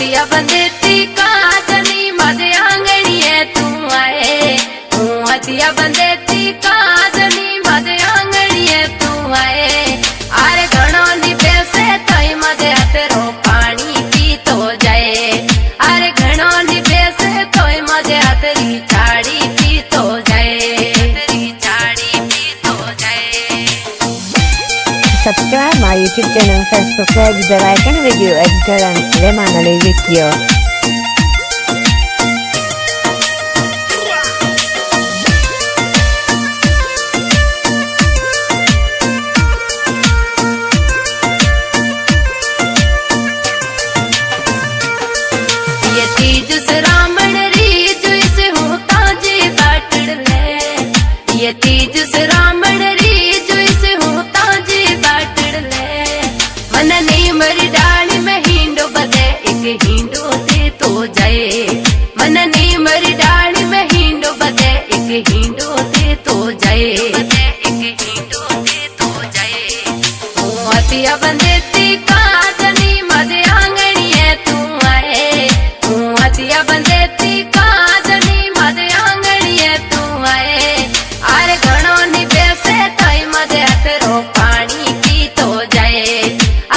हथिया बंदेती काजनी मजे आंगणिए तू आए, हथिया बंदेती काजनी मजे आंगणिए तू आए। अरे घणो निबेसे तई मजे तेरो पानी पी तो जाए, अरे घणो निबेसे तोय मजे तेरी चाड़ी पी तो जाए, तेरी चाड़ी पी तो जाए। Subscribe my YouTube channel, Facebook page, the icon video editor and Lemanale video. ये तीज श्रावण रीज इसे होता जी बाटड़ ले, ये तीज श्रावण रीज इसे होता जी बाटड़ ले। मन नहीं मरी डाली में हिंडो बदे एक हिंडो दे तो जाए, मन नहीं मरी डाली में हिंडो बदे एक हिंडो दे तो जाए, एक हिंडो दे तो जाए। हथिया बंदेती काजनी मजे आंगणिए तू आए, हथिया बंदेती काजनी मजे आंगणिए तू आए। अरे घणो निबेसे तई मजे तेरो पानी पी तो जाए,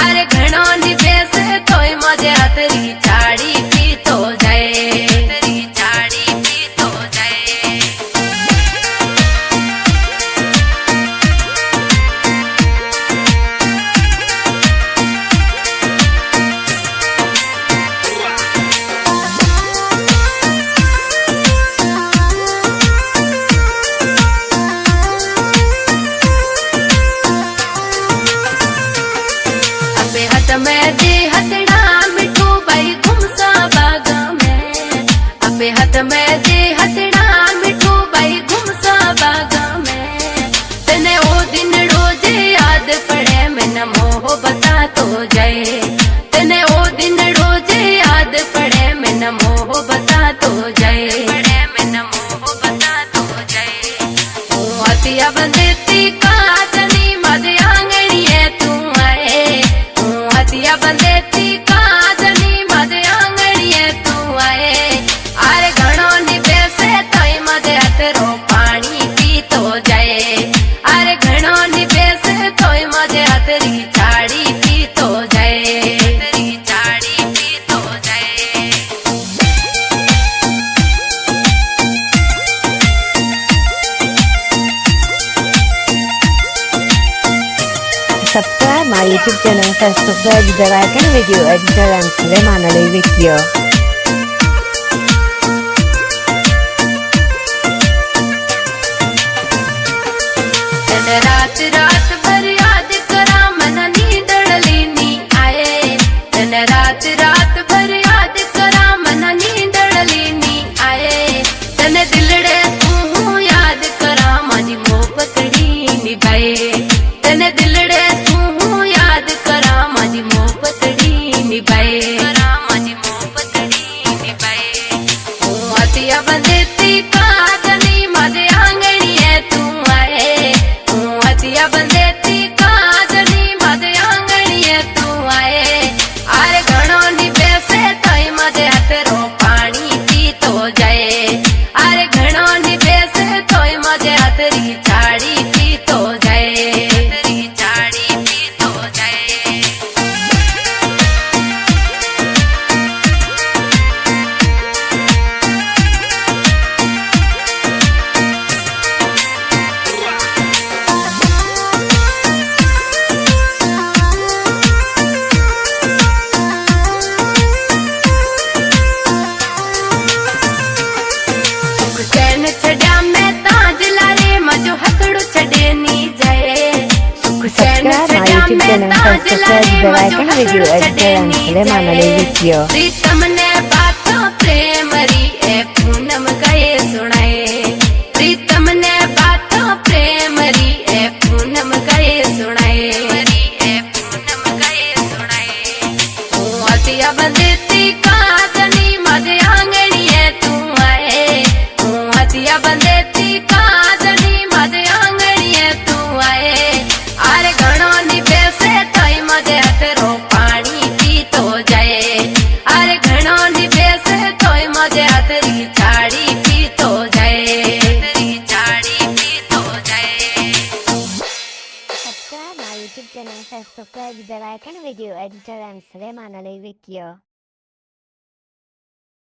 अरे घणो निबेसे तोय मजे तेरी चाड़ी पी तो जाए, तेरी चाड़ी पी तो जाए। अपे हाथ में दे हथड़ा मिठू बाई घुमसा बागा में, अपे हाथ में दे हथड़ा मिठू बाई घुमसा बागा में। तने ओ दिन रोजे याद पड़े मैं न मोह बता तो जाए, तने ओ दिन रोजे याद पड़े मैं न मोह बता तो जाए, मैं न मोह बता तो जाए। हथिया बंदेती काजनी मजे आंगणिए तू आए, हथिया बंदेती काजनी मजे आंगणिए तू आए। अरे घणो निबेसे तई मजे तेरो पानी पी तो जाए, अरे घणो निबेसे तोय मजे तेरी चाड़ी पी तो जाए, तेरी चाड़ी पी तो जाए। Subscribe my YouTube channel, Facebook page, the icon video editor and Lemanale video. तन रात रात भर याद करा मन नींदड़ लेनी आए, तन रात रात भर याद करा मन नींदड़ लेनी आए। तन दिलड़े तू याद करा मानी मोहब्बतड़ी निभाए, तन दिलड़े तू याद करा मानी मोहब्बतड़ी निभाए, मानी मोहब्बतड़ी निभाए। हथिया बंदेती काजनी मजे आंगणिए तू आए, हथिया बंदेती काजनी मजे आंगणिए तू आए। अरे घणो निबेसे तई मजे तेरो पानी पी तो जाए, अरे घणो निबेसे तोय मजे तेरी चाड़ी पी तो जाए, तेरी चाड़ी पी तो जाए। सुख चैन छड्या मैं ताज लारे मजो हथड़ो छडे नी जाए, सुख चैन Subscribe my छड्या YouTube मैं channel, ताज Facebook लारे page, the मजो icon video हथड़ो editor छडे and knee Lemanale जाए। video. प्रीतम ने बातों प्रेम री ए पूनम गए सुनाए, प्रीतम ने बातों प्रेम री ए पूनम गए सुनाए, ए पूनम गए सुनाए। हथिया बंदेती काजनी मजे आंगणिए तू आए, हथिया बंदेती काजनी मजे आंगणिए तू आए। अरे घणो निबेसे तई मजे तेरो पानी पी तो जाए, अरे घणो Manifesto Craig, the Icon Video Editor and Suleiman Ali Video.